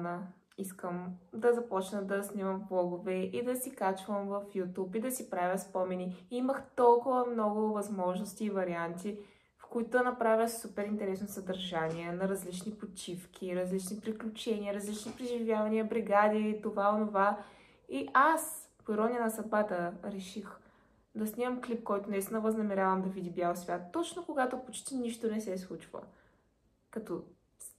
Ана. Искам да започна да снимам влогове и да си качвам в YouTube и да си правя спомени. И имах толкова много възможности и варианти, в които да направя супер интересно съдържание на различни почивки, различни приключения, различни преживявания, бригади, това, онова. И аз, по ирония на съдбата, реших да снимам клип, който наистина възнамерявам да види бял свят, точно когато почти нищо не се случва. Като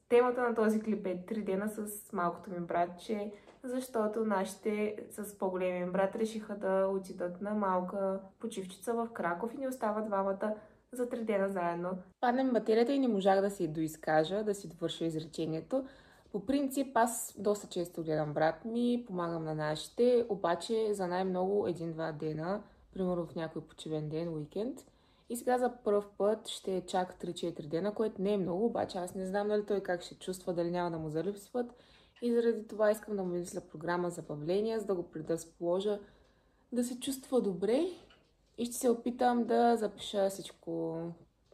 темата на този клип е 3 дена с малкото ми братче, защото нашите с по-големия ми брат решиха да отидат на малка почивчица в Краков и ни остават двамата за 3 дена заедно. Паднем батерията и не можах да си доизкажа, да си довърша изречението. По принцип, аз доста често гледам брат ми, помагам на нашите, обаче за най-много 1-2 дена, примерно в някой почивен ден, уикенд. И сега за първ път ще чака 3-4 дена, което не е много, обаче аз не знам дали той как ще чувства, дали няма да му залипсват. И заради това искам да му мисля програма за забавление, за да го предразположа да се чувства добре. И ще се опитам да запиша всичко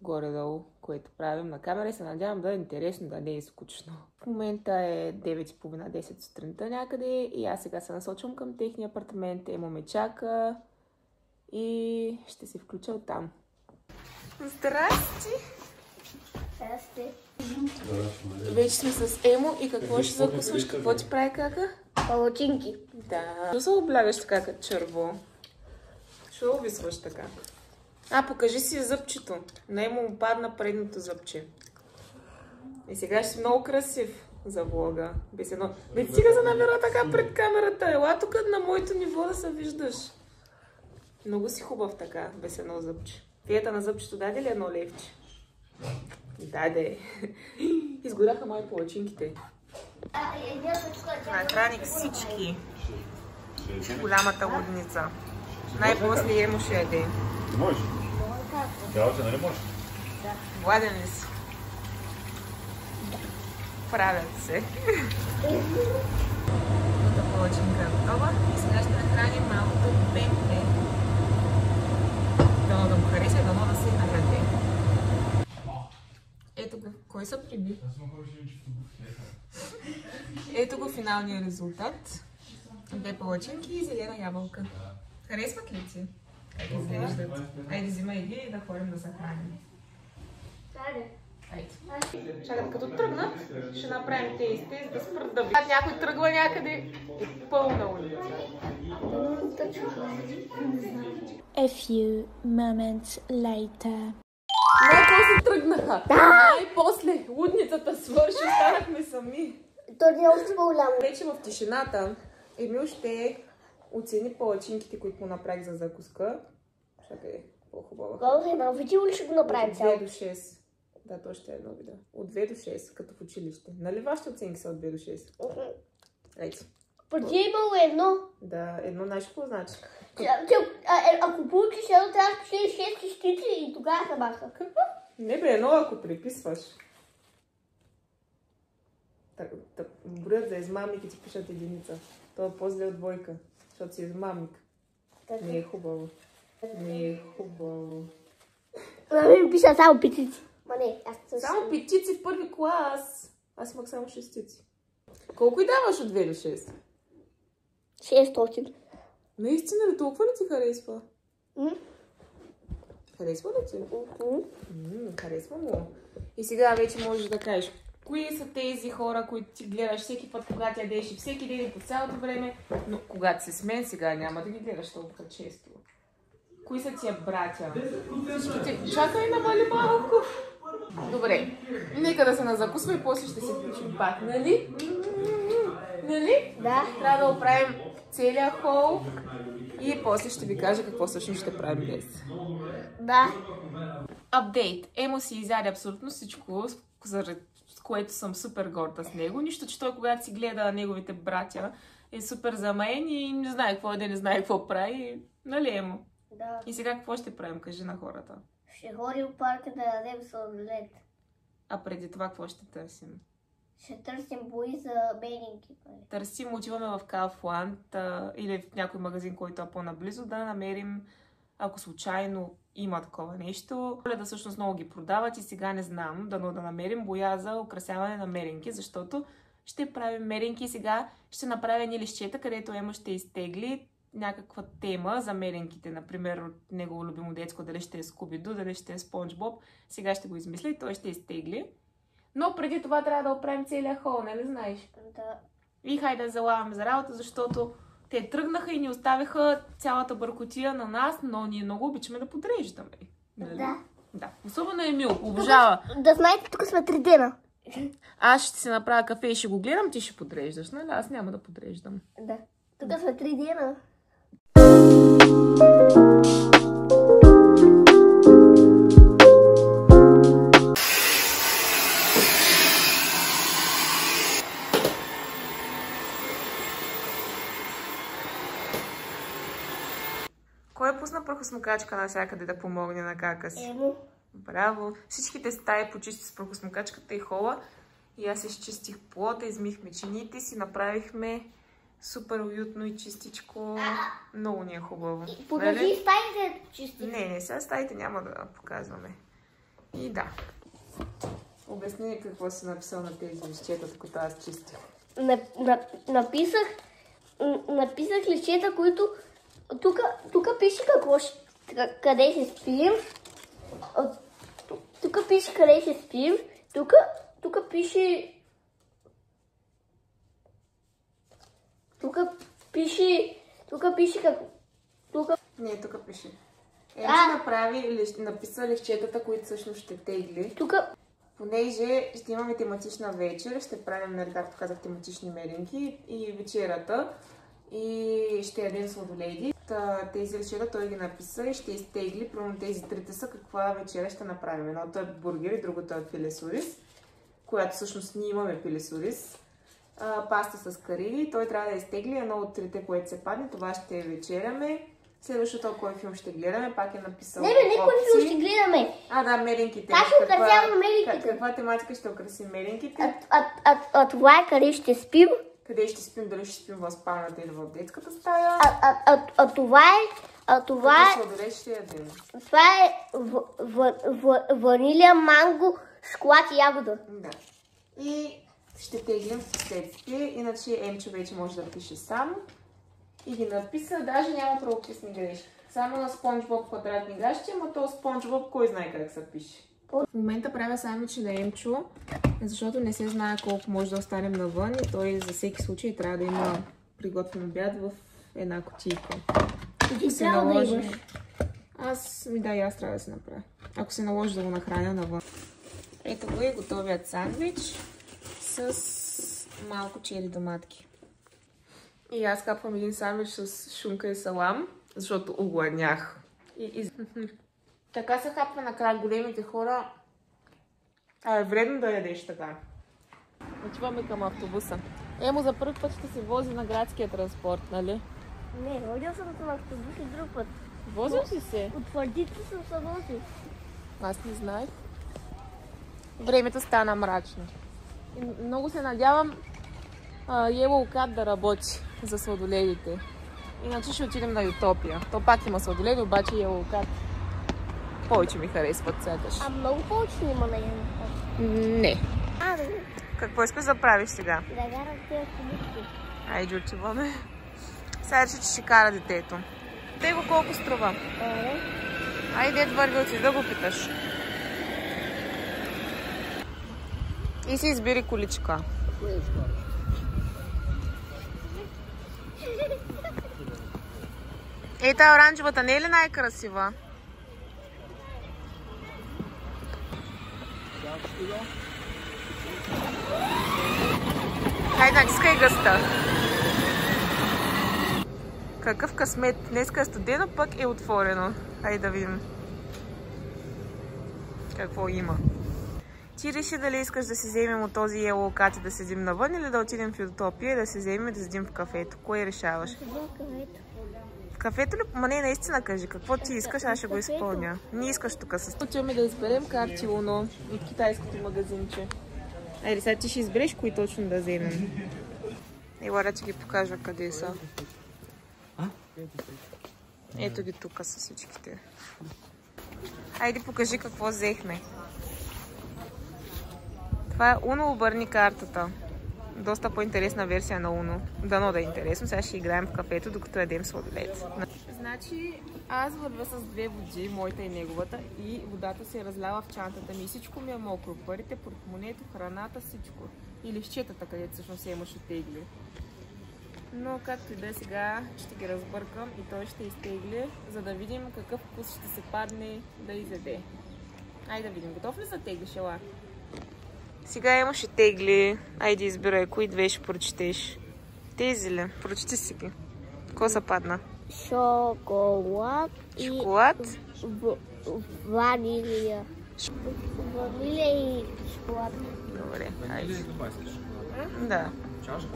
горе-долу, което правим на камера и се надявам да е интересно, да не е скучно. В момента е 9:30-10 сутринта някъде и аз сега се насочвам към техния апартамент. Емо ме чака и ще се включа оттам. Здрасти! Здрасти! Вече сме с Емо и какво ще закусваш? Какво ти прави кака? Палачинки. Да. Що се облягаш така като черво? Що обисваш така? Покажи си зъбчето. На Емо му падна предното зъбче. И сега ще си много красив за влога. Без едно... Бе, стига за намера така пред камерата. Ела тук на моето ниво да се виждаш. Много си хубав така, без едно зъбче. Фията на зъбчето даде ли едно левче? Даде. Изгоряха мои палачинките. Нахраних всички. Голямата лудница. Най-после Емо ще яде. Не можеш? Цялата, нали можеш? Гладен ли си? Правят се. Моята палачинка е готова и сега ще нахраним малкото пемпе. Дано да му хареса и дано да се нараде. Ето го. Кой се приби? Ето го финалния резултат. 2 палачинки и зелена ябълка. Харесват ли ти? Как изглеждат? Айде, взимай ги и да ходим да се храним. Айде. Чакай, като тръгнат, ще направим тест да спрат да бидат. Някой тръгва някъде и пълна улица. A few moments later. Най-после тръгнаха. Най-после лудницата свърши, останахме сами. То не е още по-голямо. Вече в тишината Емил ще оцени палачинките, които му направих за закуска. Чакай, по-хубава. Колко едно видео ли ще го направим цяло? От 2 до 6. Да, то ще е едно видео. От 2 до 6, като в училище. Нали вашите оценки са от 2 до 6? Ейте. Преди е имало едно. Да, едно знаеш какво значи? Ако получиш едно, трябва да пишеш 6 частици и тогава се баха. Не бе, едно ако приписваш. Броят за измамник и ти пишат единица. Това е по-зле от двойка, защото си измамник. Не е хубаво. Не е хубаво. Ми пиша само петици. Ма не, аз Само петици в първи клас. Аз имах само шестици. Колко и даваш от 2 до 6? 600. Наистина ли? Толкова ли ти харесва? Харесва ли ти? Харесва му. И сега вече можеш да кажеш, кои са тези хора, които ти гледаш всеки път, когато ядеш и всеки ден и по цялото време, но когато си с мен, сега няма да ги гледаш толкова често. Кои са тия братя? Чакай, намали малко. Добре, нека да се назакусва и после ще се включим пак, нали? Нали? Да. Трябва да оправим целия хол и после ще ви кажа какво всъщност ще правим днес. Да. Апдейт. Емо си изяде абсолютно всичко, с което съм супер горда с него. Нищо, че той когато си гледа неговите братя е супер замаян и не знае какво е да не знае какво прави. Нали, Емо? Да. И сега какво ще правим? Кажи на хората. Ще ходим в парка да ядем сладолед. А преди това какво ще търсим? Ще търсим бои за бейнинки. Търсим, отиваме в Kaufland или в някой магазин, който е по-наблизо, да намерим, ако случайно има такова нещо. Да всъщност много ги продават и сега не знам, да намерим боя за украсяване на меренки, защото ще правим меренки. Сега ще направя едни листчета, където Емо ще изтегли някаква тема за меренките. Например, от негово любимо детско, дали ще е Скуби-Ду, дали ще е Спонж Боб. Сега ще го измисля и той ще изтегли. Но преди това трябва да оправим целия хол, нали знаеш? Да. И хайде да залаваме за работа, защото те тръгнаха и ни оставиха цялата бъркотия на нас, но ние много обичаме да подреждаме. Нали? Да. Да. Особено Емил, обожава. Да знаете, тук сме 3 дена. Аз ще си направя кафе и ще го гледам, ти ще подреждаш, нали? Аз няма да подреждам. Да. Тук сме 3 дена. Кой пусна прахосмокачка навсякъде да помогне на кака си? Емо. Браво! Всичките стаи почисти с прахосмокачката и хола. И аз изчистих плота, измихме чините си, направихме супер уютно и чистичко. Много ни е хубаво. Покажи стаите чисти. Не, сега стаите няма да показваме. И да. Обясни какво си написал на тези листчета, които аз чистих. Написах листчета, които... Тук пише какво къде ще спим. Тук пише къде ще спим. Тук пише... Тук пише какво... Не, тук пише. Написа листчетата, които всъщност ще тегли. Тук... Понеже ще имаме тематична вечер, ще правим, нали, както казах, тематични меренки и вечерата. И ще ядем сладоледи. Тези листчета той ги написа и ще изтегли. Примерно тези трите са каква вечеря ще направим. Едното е бургер и другото е пиле с ориз, която всъщност ние имаме пиле с ориз. Паста с кариди. Той трябва да изтегли едно от трите, което се падне. Това ще вечеряме. Следващото, кой филм ще гледаме, пак е написал Не, никой филм ще гледаме. Да, меренките. Как ще украсяваме меренките? Каква тематика ще украсим меренките? Това е къде ще спим. Къде ще спим, дали ще спим в спалната или в детската стая. Това е сладолед ще ядем. Това е ванилия, манго, шоколад и ягода. Да. И ще теглим в последствие, иначе Емчо вече може да пише сам. И ги написа, даже няма правописни грешки. Само на Спонж Боб квадратни гащи, ама то Спонж Боб кой знае как се пише. В момента правя сандвичи на Емчо, защото не се знае колко може да останем навън и той за всеки случай трябва да има приготвен обяд в една кутийка. И ти трябва да имаш. И аз трябва да се направя. Ако се наложи да го нахраня навън. Ето го и готовият сандвич с малко чили доматки. И аз капвам един сандвич с шунка и салам, защото огладнях. Така се хапва накрая големите хора. Е вредно да ядеш така. Отиваме към автобуса. Емо за първи път ще се вози на градския транспорт, нали? Не, водил съм се на автобус и друг път. Возил си се? От Твърдица съм се возил. Аз не знаех. Времето стана мрачно. И много се надявам Yellow Cat да работи за сладоледите. Иначе ще отидем на Ютопия. То пак има сладоледи, обаче Yellow Cat повече ми харесват сякаш. Много повече има на Yellow Cat. Не. Да. Какво искаш да правиш сега? Да гарам тези колички. Айде, отиваме. Сега ще кара детето. Те го колко струва? Айде, върви, отиди да го питаш. И си избери количка. Ета оранжевата не е ли най-красива? Хайде, натискай гъста. Какъв късмет. Днеска е студено, пък е отворено. Хайде да видим какво има. Ти реши дали искаш да си вземем от този Yellow Cat и да седим навън или да отидем в Ютопия и да се вземем и да седим в кафето. Кое решаваш? В кафето ли? Ма не, наистина кажи. Какво ти искаш, аз ще го изпълня. Не искаш тук с... Отиваме да изберем карти Уно от китайското магазинче. Айде, сега ти ще избереш кои точно да вземем. Ела да ти ги покажа къде са. Ето ги тук са всичките. Айде покажи какво взехме. Това е Уно, обърни картата. доста по-интересна версия на Uno. Дано да е интересно. Сега ще играем в кафето, докато ядем сладолед. Значи, аз вървя с две води, моята и неговата, и водата се разлява в чантата ми. Всичко ми е мокро. Парите, портмонето, храната, всичко. И лещетата, където всъщност се имаш оттегли. Но както и да е, сега ще ги разбъркам и той ще изтегли, за да видим какъв вкус ще се падне да изяде. Айде да видим. Готов ли са теглиш, ела? Сега имаше тегли. Айде избирай, кои две ще прочетеш. Тези ли? Прочети си ги. Какво се падна? Шоколад и ванилия. Ванилия и шоколад. Добре, айде. Да.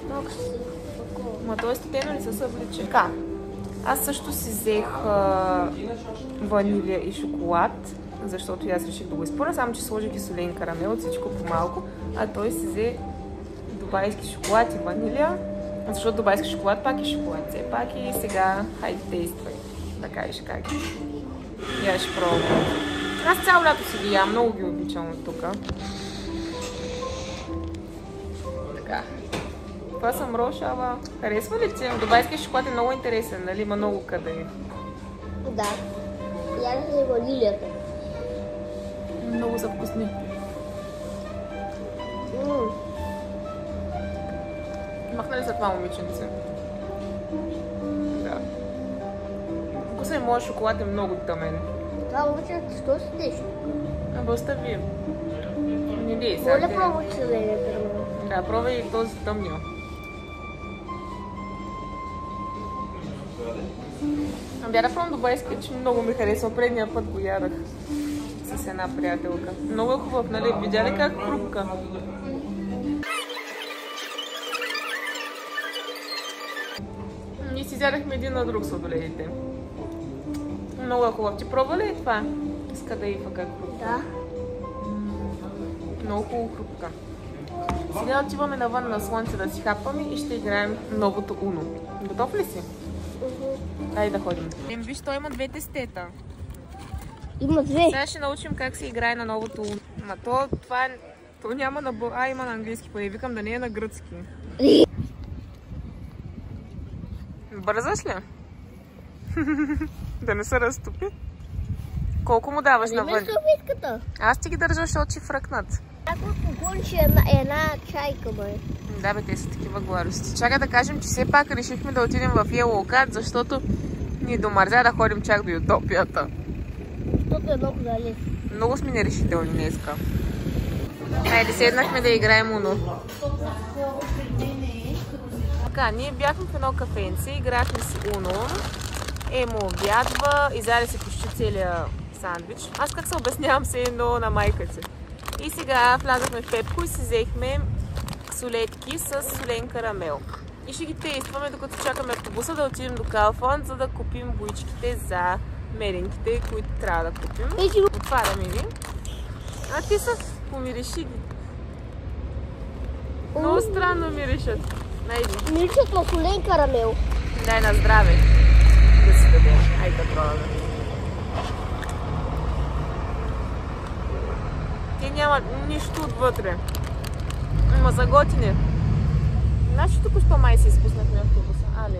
Много си Ма той студено ли се съблича? Така. Аз също си взех ванилия и шоколад, защото аз реших да го изпълня, само че сложих и солен карамел, всичко по-малко, а той си взе дубайски шоколад и ванилия, защото дубайски шоколад пак е шоколад, все пак и сега хайде действай, да кажеш как е. Я ще пробвам. Аз цяло лято си ги ям, много ги обичам от тук. Така. Това съм рошава. Харесва ли ти? Дубайския шоколад е много интересен, нали? Има много къде. Да. И аз за ванилията. Много са вкусни. Махна ли са това момиченце? Да. Вкусен е, моят шоколад е много тъмен. Това момиченце, що си теш? Бъста ви. Не ли, сега. Моля пробваш зеления карамел. Да, пробвай и този тъмния. Бя да пробвам дубайски, че много ми харесва. Предния път го ядах с една приятелка. Много е хубав, нали? Видя ли как хрупка? Ние си взядахме един на друг сладоледите. Много е хубав. Ти пробва ли това? Иска да ифа как хрупка. Да. Много хубаво хрупка. Сега отиваме навън на слънце да си хапаме и ще играем новото Uno. Готов ли си? Дай да ходим. Виж, той има две тестета. Има две. Сега ще научим как се играе на новото Uno. Ма то няма на има на английски, поне викам да не е на гръцки. Бързаш ли? Да не се разтопи. Колко му даваш навън? Аз ти ги държа, защото ще фръкнат. Ако поклониш една чайка, бе. Да, бе, те са такива главости. Чакай да кажем, че все пак решихме да отидем в Yellowcat, защото ни домързя да ходим чак до Ютопията. Защото е много далеч. Много сме нерешителни днеска. Айде, седнахме да играем Uno. Така, ние бяхме в едно кафенце, играхме си Uno. Емо обядва, изяде си почти целия сандвич. Аз как се обяснявам се едно на майка си. И сега влязахме в Пепко и си взехме солетки с солен карамел. И ще ги тестваме, докато чакаме автобуса да отидем до Kaufland, за да купим боичките за меренките, които трябва да купим. Отваряме ги. А ти са помириши ги. Много странно миришат. Найди. Миришат на солен карамел. Дай на здраве. Да си дадем. Айде да пробваме. Те няма нищо отвътре. Ама са готини. Значи току-що май се изпуснахме автобуса. Али.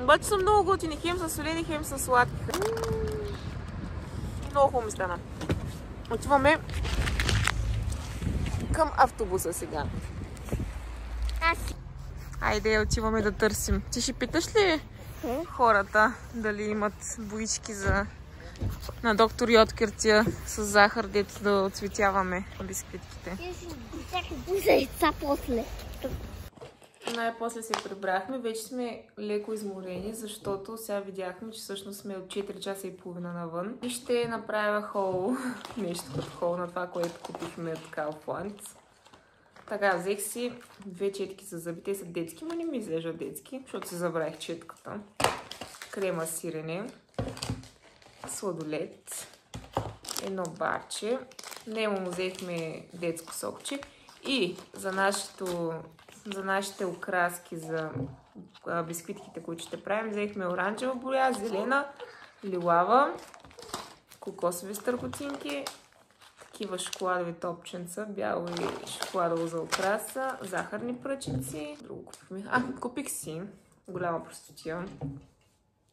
Обаче са много готини. Хем са солени, хем са сладки. Много хубаво ми стана. Отиваме към автобуса сега. Айде, отиваме да търсим. Ти ще питаш ли хората дали имат боички на доктор Йоткертия с захар, дето да оцветяваме бисквитките? Най-после се прибрахме. Вече сме леко изморени, защото сега видяхме, че всъщност сме от 4 часа и половина навън. И ще направя хол, нещо като хол на това, което купихме от Kaufland. Така, взех си две четки за зъби. Те са детски, но не ми изглеждат детски, защото си забравих четката. Крема сирене, сладолед, едно барче. Немо му взехме детско сокче. И за нашите окраски за бисквитките, които ще правим, взехме оранжева боя, зелена, лилава, кокосови стъркотинки, такива шоколадови топченца, бяло и шоколадово за украса, захарни пръчици. Друго купихме. Купих си голяма простотия.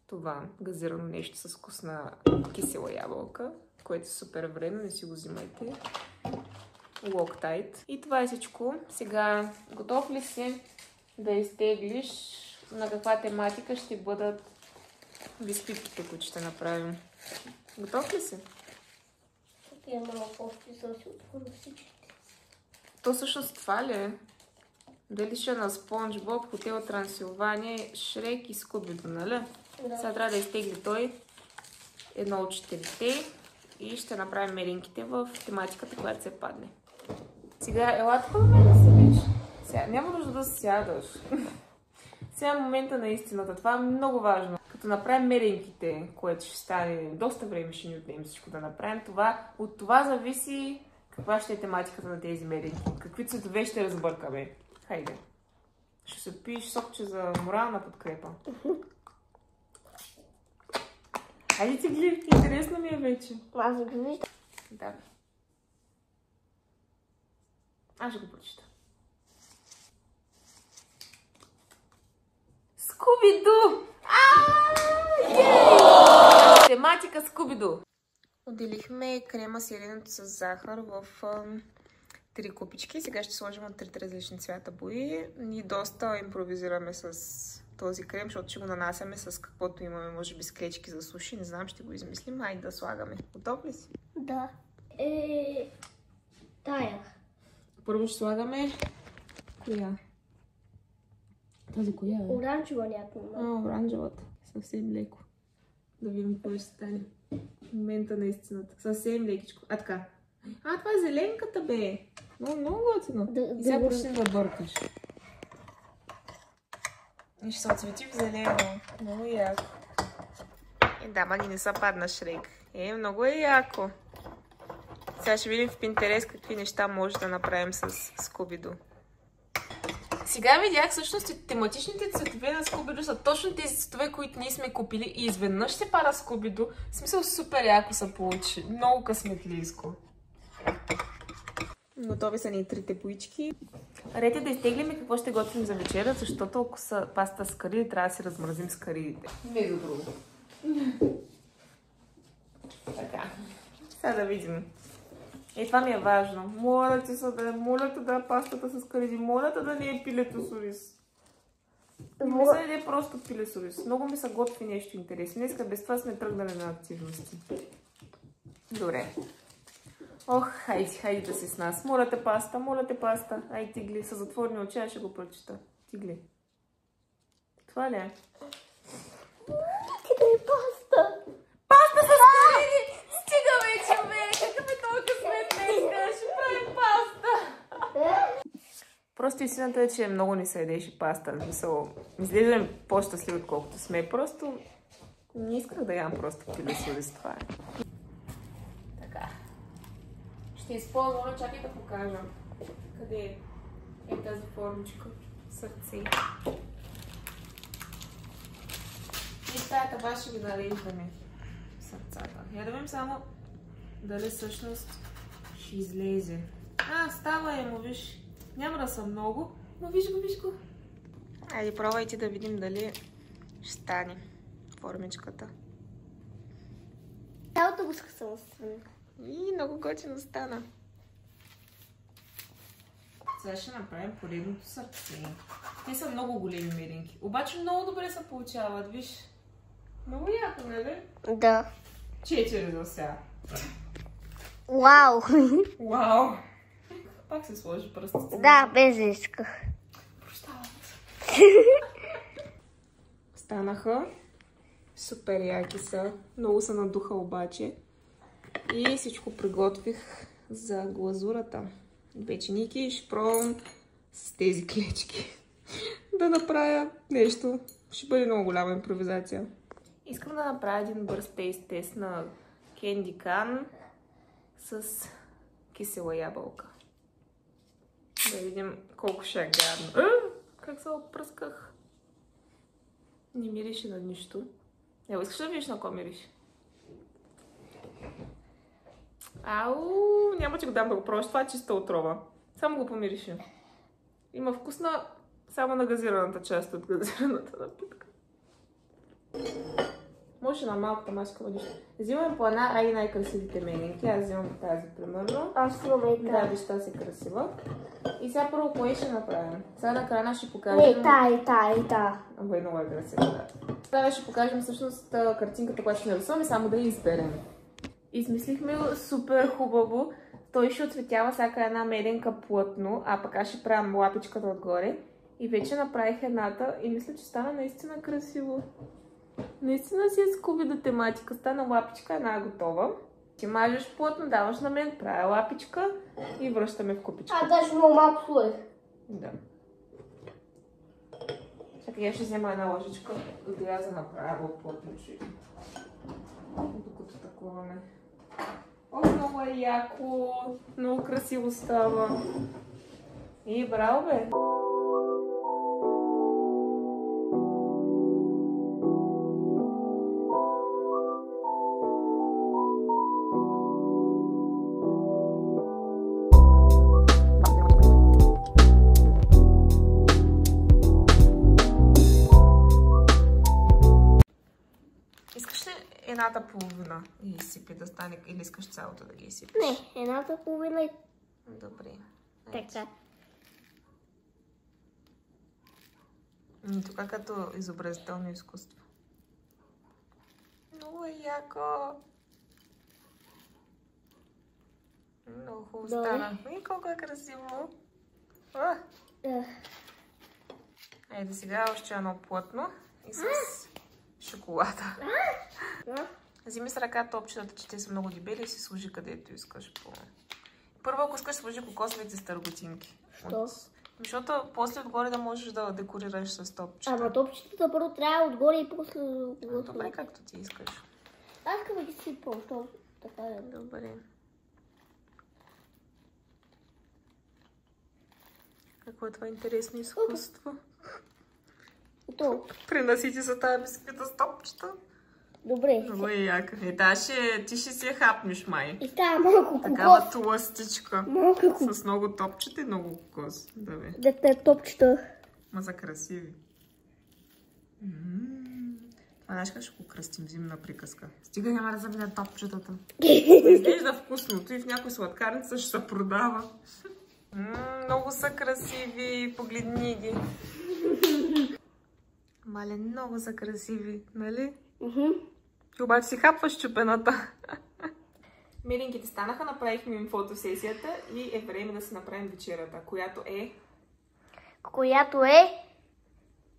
Това газирано нещо с вкусна кисела ябълка, което е супер вредно, не си го взимайте. Локтайт. И това е всичко. Сега готов ли си да изтеглиш на каква тематика ще бъдат бисквитките, които ще направим? Готов ли си? Тук е малко още, за да си отворя всичките. То всъщност това ли е? Дали ще на Спонж Боб, Хотел Трансилвания, Шрек и Скубидо, нали? Да. Сега трябва да изтегли той едно от четирите и ще направим меринките в тематиката, която се падне. Сега, ела тук да ме да седиш. Сега, няма нужда да сядаш. Сега е момента на истината. Това е много важно. Като направим меринките, което ще стане, доста време ще ни отнем всичко да направим, от това зависи каква ще е тематиката на тези меринки. Какви цветове ще разбъркаме. Хайде. Ще се пиеш сокче за морална подкрепа. Хайде, цигли, интересно ми е вече. Аз го виждам. Да. Аз ще го прочита. Скубиду! Тематика Скубиду! Отделихме крема сиреното с захар в 3 купички. Сега ще сложим от 3 различни цвята бои. Ние доста импровизираме с този крем, защото ще го нанасяме с каквото имаме, може би с клечки за суши. Не знам, ще го измислим. Айде да слагаме. Готов ли си? Да. Тая. Първо ще слагаме... Коя? Тази коя е? Оранжева някаква. Оранжевата. Съвсем леко. Да видим какво ще стане. Момента на истината. Съвсем лекичко. Така. Това е зеленката, бе. Много готино. И сега почнем да бъркаш. И ще се отцвети в зелено. Много яко. Да, ма не са падна Шрек. Много е яко. Сега ще видим в Pinterest какви неща може да направим с Скубиду. Сега видях всъщност тематичните цветове на Скубиду са точно тези цветове, които ние сме купили и изведнъж се пада Скубиду. В смисъл супер яко се получи. Много късметлийско. Готови са ни 3 боички. Рете да изтеглим какво ще готвим за вечеря, защото ако са паста с кариди, трябва да си размразим с каридите. Между друго. Така. Сега да видим. Това ми е важно. Моля те да е пастата с кариди. Моля те да не е пилето с ориз. Не са не е просто пиле с ориз. Много ми са готви нещо интересно. Днеска без това сме тръгнали на активности. Добре. Хайде да си с нас. Моля те паста. Ай, Тигли, с затворени очи, ще го прочита. Тигли. Това ли е? Тигли, паста! Паста с кариди! Стига вече, бе! Какъв е този късмет днеска? Ще правим паста! Просто истината е, че много ни се ядеше паста. Изглеждаме по-щастливи, отколкото сме. Просто не исках да ям просто пиле с ориз. Това е. Така. Ще използваме, чакай да покажа. Къде е тази формичка? Сърце. И в тая таба ще ги нареждаме сърцата. Я да видим само дали всъщност ще излезе. Става виж. Няма да са много, но виж го. Айде, пробвайте да видим дали ще стане формичката. Цялото го скъсам. И много готино стана. Сега ще направим поредното сърце. Те са много големи меринки. Обаче много добре се получават, виж. Много яко, нали? Да. 4 за сега. Вау! Пак се сложи пръстите. Да, без исках. Прощавам се. Станаха. Супер яки са. Много се надуха обаче. И всичко приготвих за глазурата. Печеники ще пробвам с тези клечки да направя нещо. Ще бъде много голяма импровизация. Искам да направя един бърз тест на Candy Can с кисела ябълка. Да видим колко ще е гадно. Как се опръсках. Не мирише на нищо. Искаш да видиш на какво мирише? Ау, няма че го дам да го пробваш, това е чиста отрова. Само го помириши. Има вкусна само на газираната част от газираната напитка. Може на малката маска водиш. Взимаме по една, ай най-красивите менинки. Аз взимам тази, примерно. Аз имам и Да, тази. виж, тази е красива. И сега първо кое ще направим? Сега на крана ще покажем... Не, та. Абе, много е красива, да. Сега ще покажем всъщност картинката, която ще нарисуваме, само да я изберем. Измислихме го супер хубаво. Той ще отцветява всяка една меденка плътно, а пък аз ще правя лапичката отгоре. И вече направих едната и мисля, че стана наистина красиво. Наистина си е скубида тематика. Стана лапичка, една готова. Ти мажеш плътно, даваш на мен, правя лапичка и връщаме в купичка. Даже много малко слой. Да. Чакай, я ще взема една ложичка, да я за направя плътничи. Докато таковаме. О, много е яко, много красиво става. И браво, бе! Искаш ли едната половина и изсипи да стане, или искаш цялото да ги изсипиш? Не, едната половина и Добре. така. Тук като изобразително изкуство. Много е яко. Много хубаво стана. И колко е красиво. Ейде сега още едно плътно и с шоколада. Вземи с ръка топчетата, че те са много дебели и си сложи където искаш. Първо, ако искаш, сложи кокосовите стърготинки. Що? Защото после отгоре да можеш да декорираш с топчета. Ама топчетата първо трябва отгоре и после... Добре, както ти искаш. Аз искам да ги сипам, защото така е. Добре. Какво е това интересно изкуство? То. Принасите за тази бисквита с топчета. Добре. Много е яка. Ти ще си я хапнеш, май. И става малко кокос. Такава тлъстичка. Малко кокос. С много топчета и много кокос. Да бе. Дете топчета. Ма за красиви. Това знаеш как ще го кръстим, зимна приказка. Стига няма да замине топчетата. Изглежда вкусното и в някои сладкарница ще се продава. Много са красиви. Погледни ги. Мале, много са красиви, нали? И обаче си хапваш чупената. Миринките станаха, направихме им фотосесията и е време да си направим вечерята, която е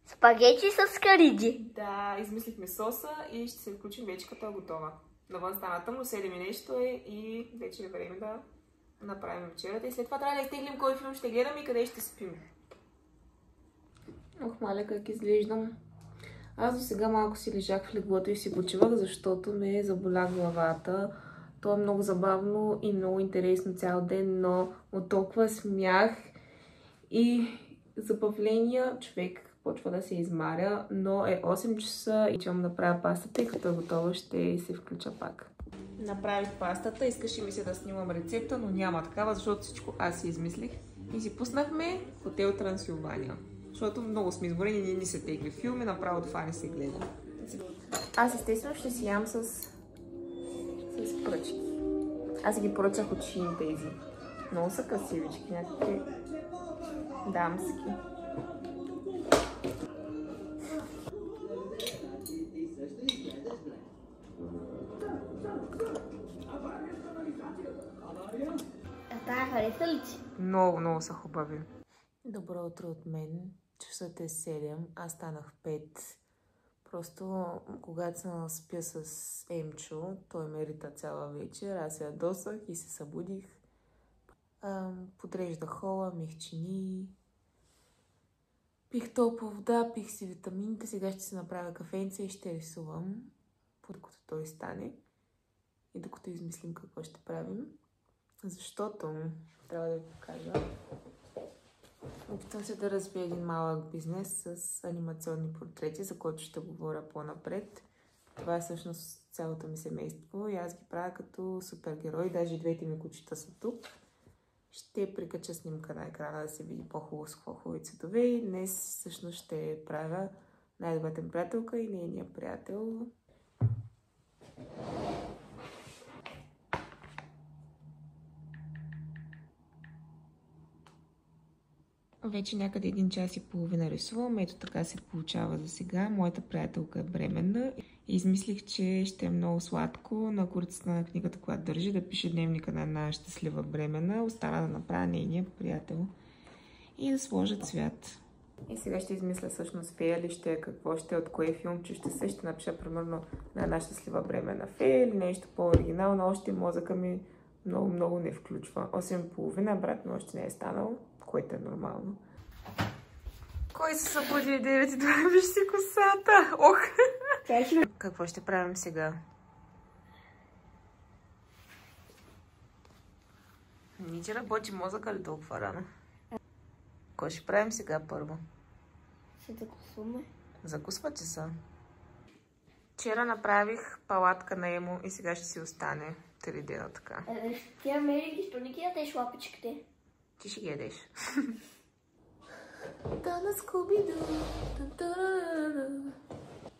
спагети с кариди. Да, измислихме соса и ще се включим вече като е готова. Навън стана тъмно, 7 нещо е и вече е време да направим вечерята. И след това трябва да изтеглим кой филм ще гледаме и къде ще спим. Ох, мале, как изглеждам. Аз до сега малко си лежах в леглото и си почивах, защото ме заболя главата. То е много забавно и много интересно цял ден, но от толкова смях и забавления човек почва да се измаря, но е 8 часа и чакам да правя пастата и като е готова ще се включа пак. Направих пастата, искаше ми се да снимам рецепта, но няма такава, защото всичко аз си измислих. И си пуснахме Хотел Трансилвания. Защото много сме изморени и ни се тегли филми, направо това не се гледа. Аз естествено ще си ям с пръчки. Аз ги поръчах от Шин тези. Много са красивички, някакви дамски. Тая хареса ли ти? Много, много са хубави. Добро утро от мен. Часът е 7, аз станах 5. Просто когато съм спя с Емчо, той ме рита цяла вечер, аз се ядосах и се събудих. Подреждах хола, мих чини, пих топла вода, пих си витамините, сега ще си направя кафенце и ще рисувам, докато той стане и докато измислим какво ще правим. Защото трябва да ви покажа. Опитвам се да развия един малък бизнес с анимационни портрети, за който ще говоря по-напред. Това е всъщност цялото ми семейство и аз ги правя като супергерой. Даже и двете ми кучета са тук. Ще прикача снимка на екрана да се види по-хубаво с хубави цветове. И днес всъщност ще правя най-добрата ми приятелка и нейния приятел. Вече някъде 1 час и половина рисувам. Ето така се получава за сега. Моята приятелка е бременна. И измислих, че ще е много сладко на корицата на книгата, която държи, да пише дневника на една щастлива бременна. Остана да направя нейния приятел и да сложа цвят. И сега ще измисля всъщност фея ли ще е, какво ще е, от кое филмче ще се. Ще напиша примерно на една щастлива бременна фея или нещо по-оригинално. Още мозъка ми много не включва. 8:30, брат ми още не е станал, което е нормално. Кой се събуди 9:02? Виж си косата! Ох! Какво ще правим сега? Не ти работи мозъка ли толкова рано? Кой ще правим сега първо? Ще закусваме. Закусвате са? Вчера направих палатка на Емо и сега ще си остане 3 дена така. Тя мери ги столики, да те шлапичките. Ти ще ги ядеш. Дана Скуби-Ду.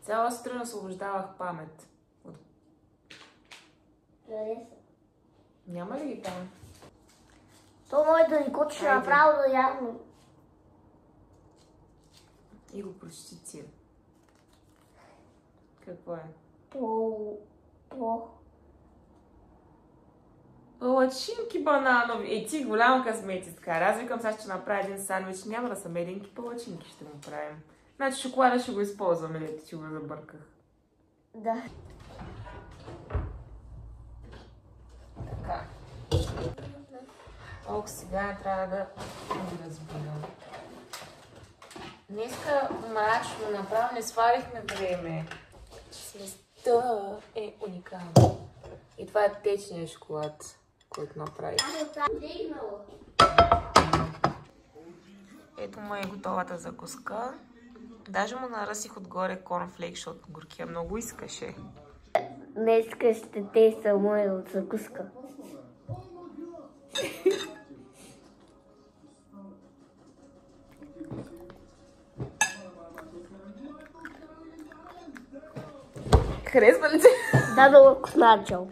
Цяла сутрин освобождавах памет. Няма ли ги там? То може да ни кочи направо да ядно. И го прочти ти. Какво е? Палачинки бананови. Ти голяма късметистка. Аз викам сега ще направя един сандвич. Няма да са меденки, палачинки ще му правим. Значи шоколада ще го използваме, ли ти го забърках. Да. Така. Ох, сега трябва да го разбирам. Днеска мрачно направо не сварихме време. Сместа е уникална. И това е течния шоколад, който направих. Ето му е готовата закуска. Даже му наръсих отгоре корнфлейк, защото горкия много искаше. Днеска ще теста моя закуска. Харесва ли ти? Да, много вкусначо.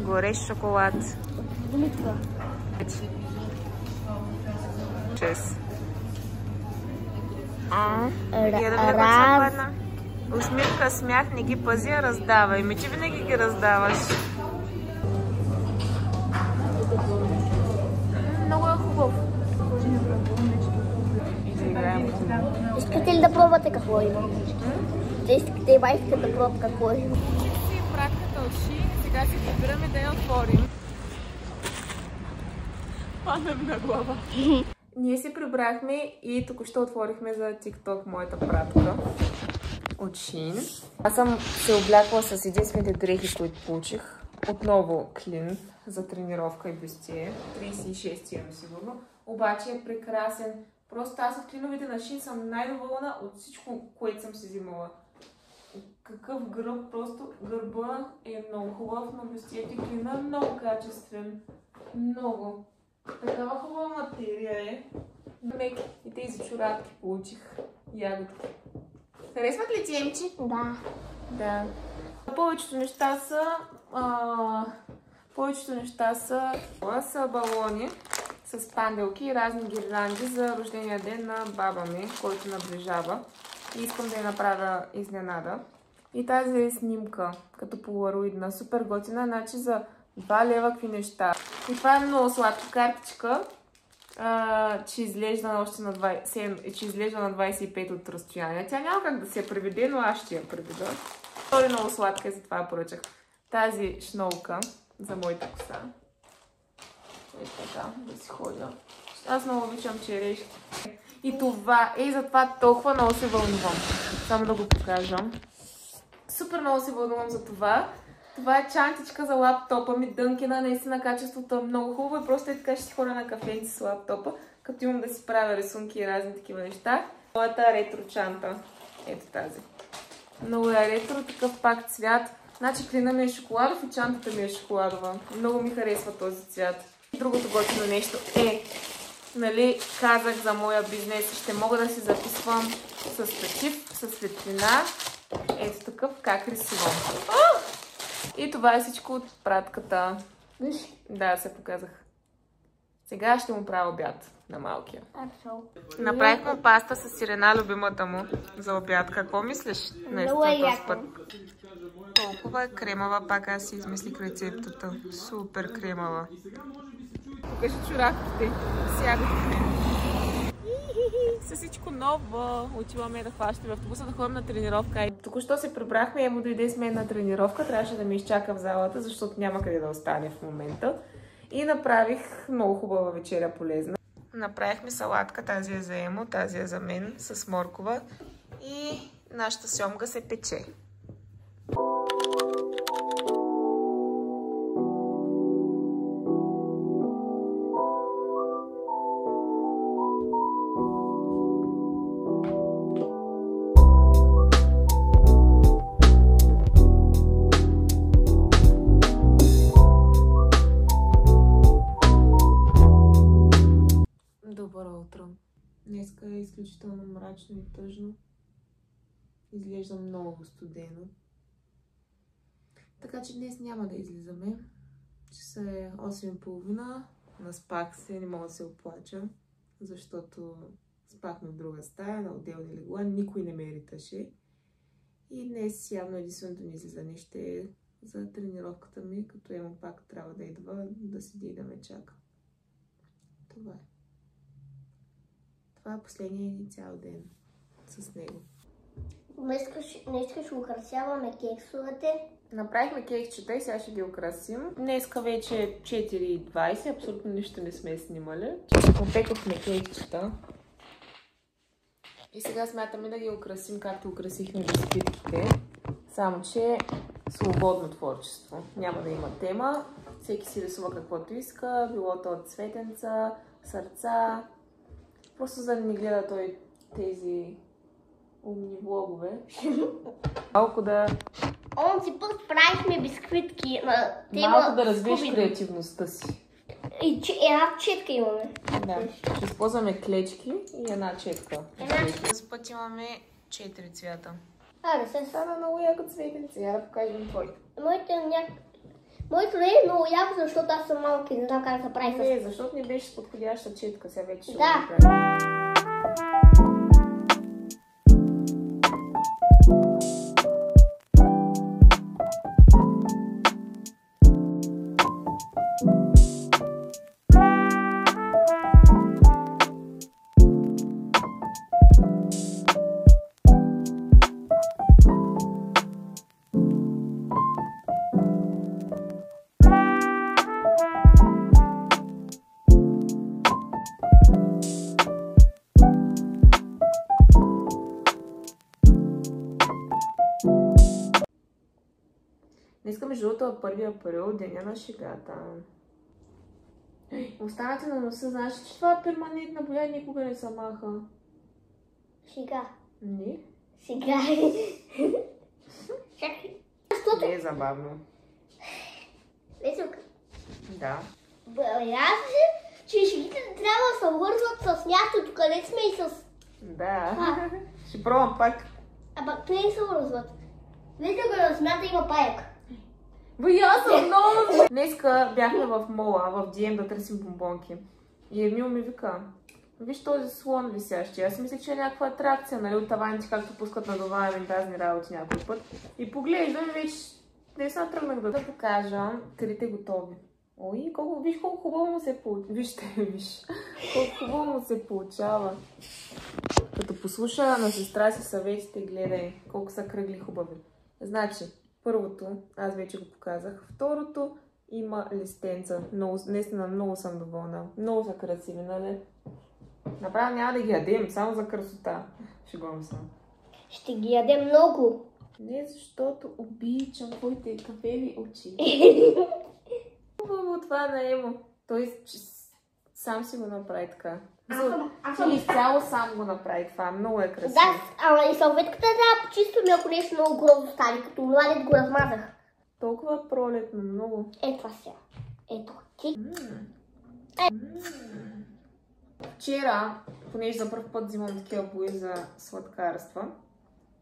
Горещ шоколад. Димитка. 6. Раз. Усмивка, смях, не ги пази, а раздавай. Ми ти винаги ги раздаваш. Много е хубав. Искате ли да пробвате какво има? Искате и майската да пробват какво има. Ние си пратката от Шин, сега си подбираме да я отворим. Падам на глава. Ние си прибрахме и току-що отворихме за TikTok моята пратка от Шин. Аз съм се облякла с единствените дрехи, които получих. Отново клин за тренировка и бюстие. 36 имам сигурно. Обаче е прекрасен. Просто аз от клиновете на Шин съм най-доволна от всичко, което съм си взимала. Какъв гръб, просто гърба е много хубав, но бюстието и клина е много качествен. Много. Такава хубава материя е. Мек и тези чорапки получих. Ягодки. Харесват ли ти, Емчи? Да. Да. Повечето неща са балони с панделки и разни гирлянди за рождения ден на баба ми, който наближава. И искам да я направя изненада. И тази е снимка, като полароидна, супер готина, значи за 2 лева какви неща. И това е много сладка картичка, че изглежда още на 25 от разстояние. Тя няма как да се я преведе, но аз ще я преведа. Това е много сладка и затова я поръчах. Тази шнолка за моята коса. Ето така, да си ходя. Аз много обичам черешки. И това, затова толкова много се вълнувам. Само да го покажа. Супер много се вълнувам за това. Това е чантичка за лаптопа ми, Дънкина, наистина качеството е много хубаво и просто така ще си ходя на кафенци с лаптопа, като имам да си правя рисунки и разни такива неща. Моята ретро чанта, ето тази. Много е ретро, такъв пак цвят. Значи клина ми е шоколадов и чантата ми е шоколадова. Много ми харесва този цвят. Другото готино нещо е, нали, казах за моя бизнес, ще мога да си записвам с печив, с светлина. Ето такъв, как рисувам. И това е всичко от пратката. Виж. Да, се показах. Сега ще му правя обяд на малкия. Абсолютно. Направихме паста с сирена, любимата му, за обяд. Какво мислиш? Много е Наистина този яко. път. Толкова е кремава, пак аз си измислих рецептата. Супер кремава. Покажи чорапките. Сягате. С всичко ново. Отиваме да хващаме автобуса, да ходим на тренировка. Току-що се прибрахме, Емо дойде с мен на тренировка. Трябваше да ме изчака в залата, защото няма къде да остане в момента. И направих много хубава вечеря, полезна. Направихме салатка, тази е за Емо, тази е за мен, с моркова. И нашата сьомга се пече. Добро утро. Днеска е изключително мрачно и тъжно. Изглежда много студено. Така че днес няма да излизаме. Часа е 8:30. Наспах се, не мога да се оплача, защото спахме в друга стая, на отделни легла. Никой не ме риташе. И днес явно единственото ни излизане ще е за тренировката ми, като Емо пак трябва да идва, да седи и да ме чака. Това е. Това е последния ни цял ден с него. Не искаш украсяваме кексовете. Направихме кексчета и сега ще ги украсим. Днеска вече е 4:20, абсолютно нищо не сме снимали. Опекохме кексчета. И сега смятаме да ги украсим, както украсихме бисквитките. Само че свободно творчество. Няма да има тема. Всеки си рисува каквото иска. Било то от цветенца, сърца. Просто за да не гледа той тези умни влогове. Малко да... Онзи път правихме бисквитки. Малко да развиеш креативността си. И една четка имаме. Да, ще използваме клечки и една четка. За път имаме 4 цвята. Не се Стана много яко цветенце. Я да покажем твоите. Моето не е много яко, защото аз съм малък и не знам как да прави с... Не, защото не беше с подходяща четка. Сега вече ще го Да. направим. Днеска между другото е 1 април, деня на шегата. Останате на носа, знаеш, че това е перманентна боя никога не се маха. Сега. Не? Сега. Чакай. Не е забавно. Веселка. Да. Аз че шегите трябва да се вързват с мястото, къде сме и с... Да. Ще пробвам пак. Пак те не се вързват. Вижте го на смята има паяк. Бе, аз съм много... Днеска бяхме в мола, в DM да търсим бомбонки. И Емил ми вика, виж този слон висящи. Аз мисля, че е някаква атракция, нали, от таваните, както пускат надуваеми разни работи някой път. И поглеждам и вече не съм тръгнах да покажа. Трите готови. Ой, виж колко хубаво му се получава. Виж. Колко хубаво му се получава. Като послуша на сестра си съветите, гледай колко са кръгли хубави. Значи, първото, аз вече го показах. Второто има листенца. Наистина много съм доволна. Много са красиви, нали? Направо няма да ги ядем, само за красота. Шегувам се. Ще ги ядем много. Не, защото обичам твоите кафеви очи. Хубаво това на Емо. Той сам си го направи така. Ти изцяло сам го направи това. Много е красиво. Да, ама и салветката трябва почисто ми, ако нещо много грозно стане, като младет го размазах. Толкова пролетно, много. Това сега. Ето. Вчера, понеже за първ път взимам такива бои за сладкарства,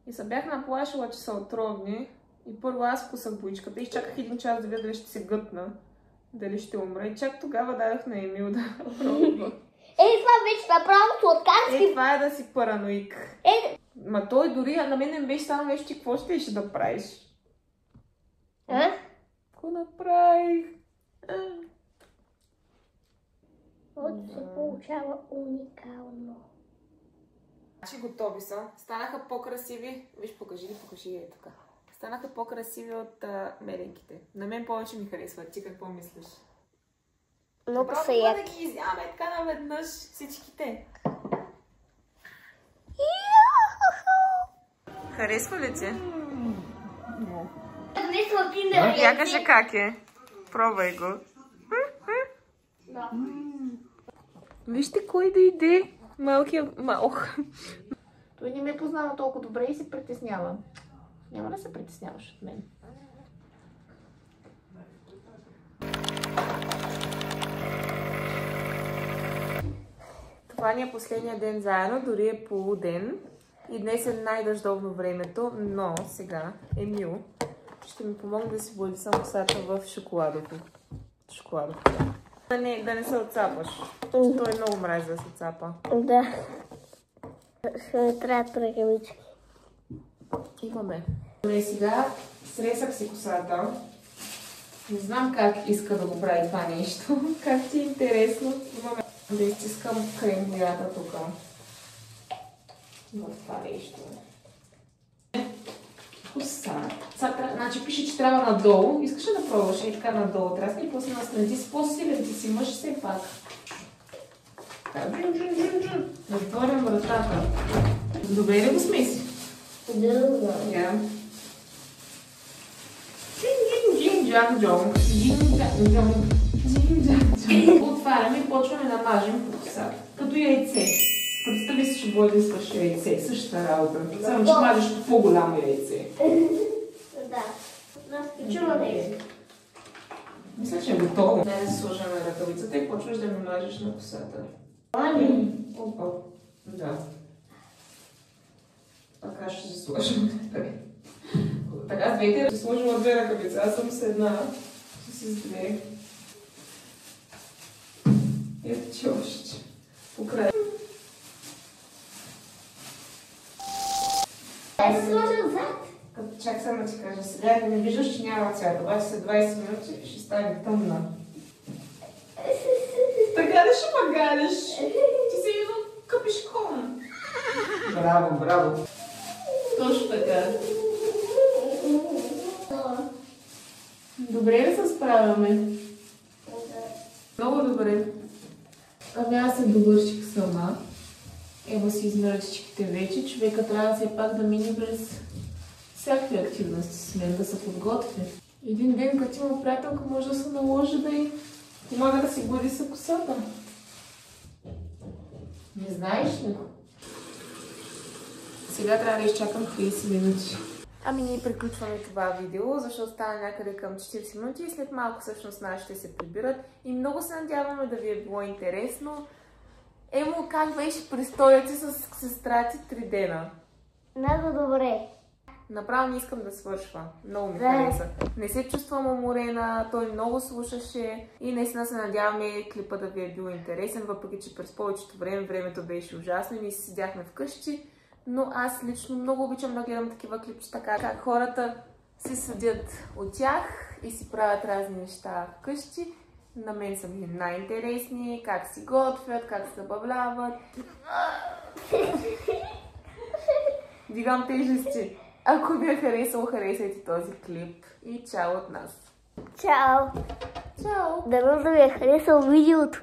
и се бях наплашила, че са отровни. И първо аз вкусах боичката и изчаках 1 час да видя дали ще се гътна, дали ще умра. И чак тогава дадох на Емил да пробва. Това вече направо сладкарски. Това е да си параноик. Ма той дори на мен не беше станал нещо, ти какво ще да правиш? Какво направих? От се получава уникално. Значи готови са. Станаха по-красиви. Виж, покажи е така. Станаха по-красиви от меренките. На мен повече ми харесват. Ти какво мислиш? Много са яки. яки. Да ги изяме така наведнъж всичките. Харесва ли ти? Я кажи как е. Пробвай го. Вижте кой да иде. Малкия... Той не ме познава толкова добре и се притеснява. Няма да се притесняваш от мен. Това ни е последния ден заедно, дори е полуден. И днес е най-дъждовно времето, но сега Емил ще ми помогне да си бладисам косата в шоколадото. Да не се отцапаш. Той много мрази да се цапа. Да. Ще ми трябват ръкавички. Имаме. Добре, сега сресах си косата. Не знам как иска да го прави това нещо. Как ти е интересно. Имаме да изтискам крем боята тук. В това нещо. Коса. Значи пише, че трябва надолу. Искаш ли да пробваш? И така надолу. Трябва и после настрани. Ти си по-силен, ти си мъж все пак. Да отворим вратата. Добре ли го смеси? Да. Джинг-джанг-джонг. Отваряме и почваме да мажем по косата. Като яйце. Представи си, че бладисваш яйце. Същата работа. Само, че мажеш по-голямо яйце. Да. Мисля, че е готово. Не сложим на ръкавицата и почваш да ми мажеш на косата. Да. Така ще се сложим. Така с двете ще сложила 2 ръкавици. Аз съм с една. Ще си с 2. Ето че още. Покрай. Се сложил зад. Чак само да ти кажа сега, не виждаш, че няма цвят. Обаче след 20 минути ще стане тъмна. Така ли ще магалиш? Ти си едно капишкон. Браво. Точно така. Добре ли се справяме? Много добре. Ами аз се довърших сама. Ево си измеря чичките вече. Човека трябва все пак да мине през всякакви активности с мен, да се подготви. Един ден, като има приятелка, може да се наложи да й помага да си глади са косата. Не знаеш ли? Сега трябва да изчакам 30 минути. Ами ние приключваме това видео, защото стана някъде към 40 минути и след малко всъщност нашите се прибират. И много се надяваме да ви е било интересно. Емо, как беше престоят си с сестра ти 3 дена? Много добре. Направо не искам да свършва. Много ми хареса. Не се чувствам уморена, той много слушаше и наистина се надяваме клипа да ви е бил интересен, въпреки че през повечето времето беше ужасно и ние си седяхме вкъщи. Но аз лично много обичам да гледам такива клипчета, как хората си съдят от тях и си правят разни неща вкъщи. На мен са ми най-интересни, как си готвят, как се забавляват. Дигам тежести. Ако ви е харесал, харесайте този клип и чао от нас. Чао. Чао. Дано да ви е харесал видеото.